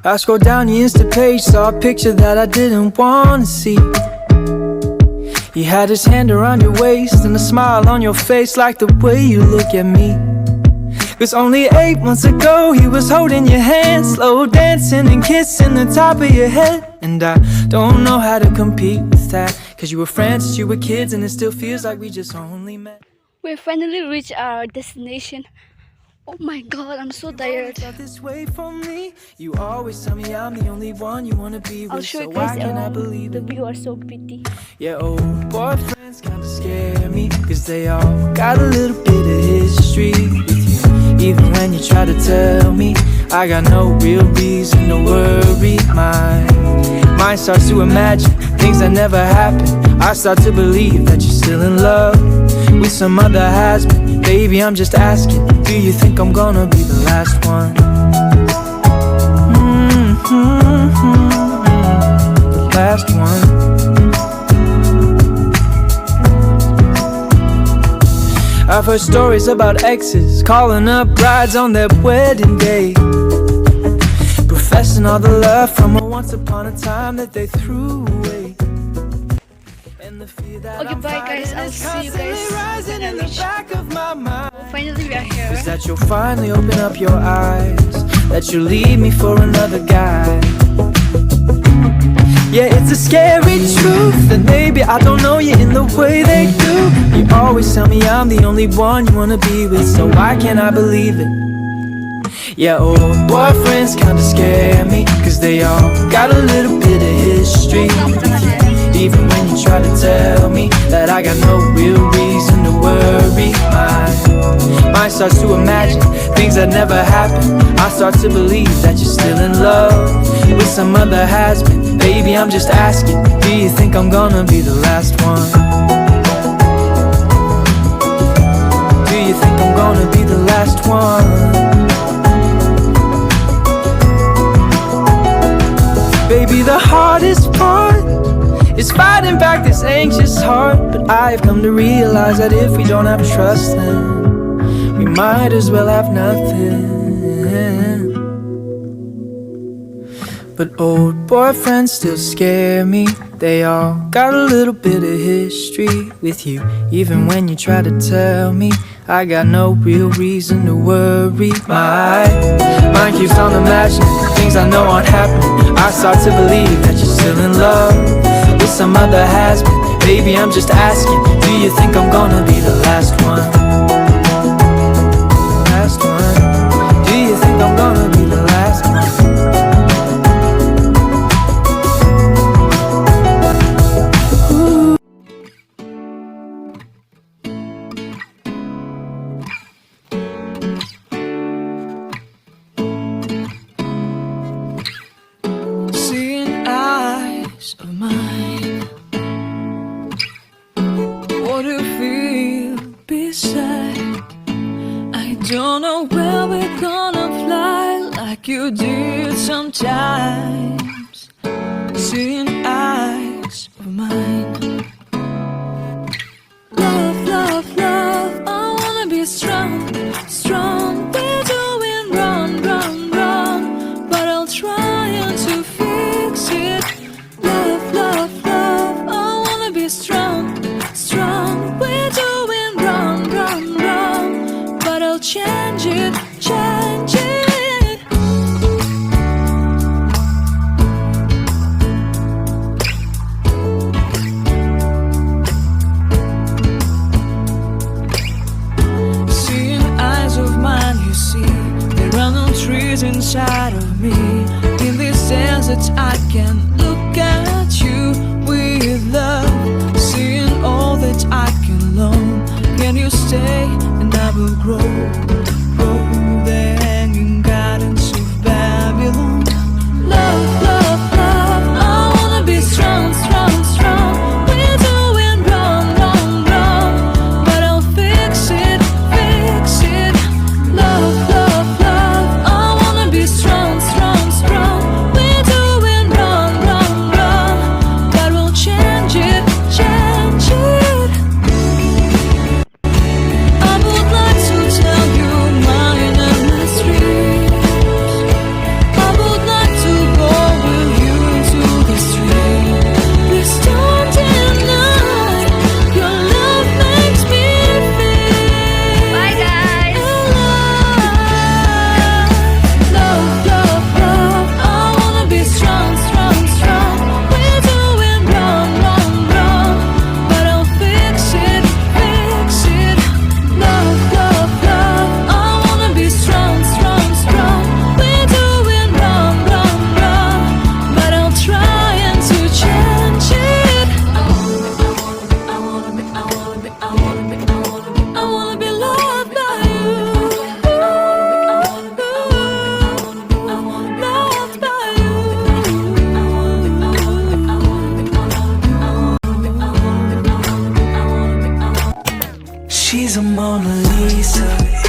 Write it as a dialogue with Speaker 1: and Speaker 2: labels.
Speaker 1: I scrolled down your Insta page, saw a picture that I didn't want to see. He had his hand around your waist and a smile on your face, like the way you look at me. 'Cause only 8 months ago he was holding your hand, slow dancing and kissing the top of your head. And I don't know how to compete with that, 'cause you were friends since you were kids, and it still feels like we just only met.
Speaker 2: We finally reached our destination. Oh my god, I'm so tired.
Speaker 1: This way for me. You always tell me I'm the only one you wanna be with.
Speaker 2: I'll show you
Speaker 1: so
Speaker 2: guys
Speaker 1: why can't I believe
Speaker 2: the
Speaker 1: it?
Speaker 2: view are so pretty.
Speaker 1: Yeah, old boyfriends kinda scare me, 'cause they all got a little bit of history with you. Even when you try to tell me, I got no real reason to worry. My mind starts to imagine things that never happened. I start to believe that you're still in love with some other has-been. Baby, I'm just asking, do you think I'm gonna be the last one? The last one. I've heard stories about exes calling up brides on their wedding day, professing all the love from a once upon a time that they threw away.
Speaker 2: Okay, bye guys, I'll see you guys when I reach. Finally we are here.
Speaker 1: Is that you'll finally open up your eyes, that you'll leave me for another guy. Yeah, it's a scary truth that maybe I don't know you in the way they do. You always tell me I'm the only one you wanna be with, so why can't I believe it? Yeah, old boyfriends kinda scare me, 'cause they all got a little bit of history. Even when you try to tell me that I got no real reason to worry. My mind starts to imagine things that never happened. I start to believe that you're still in love with some other has-been. Baby, I'm just asking, do you think I'm gonna be the last one? Do you think I'm gonna be the last one? Baby, the hardest part is fighting back this anxious heart. But I've come to realize that if we don't have trust, then we might as well have nothing. But old boyfriends still scare me. They all got a little bit of history with you. Even when you try to tell me, I got no real reason to worry. My mind keeps on imagining things I know aren't happening. I start to believe that you're still in love with some other has-been. Baby, I'm just asking, do you think I'm gonna be the last one? Last one. Do you think I'm gonna be the last one? Seeing eyes of mine, what do you feel beside? I don't know where we're gonna fly like you did sometimes. Seeing eyes of mine. Love, love, love, I wanna be strong, strong. We're doing wrong, wrong, wrong, but I'll try to fix it. Love, love, love, I wanna be strong, strong. We're doing wrong, wrong, wrong, but I'll change it, change it. Seeing eyes of mine, you see, there are no trees inside of me. In this desert I can look at you with love. Seeing all that I can learn. Can you stay and I will grow, grow the hanging gardens of Babylon. Love, love, love, I wanna be strong, strong, strong. We're doing wrong, wrong, wrong, but I'll fix it, fix it. She's a Mona Lisa.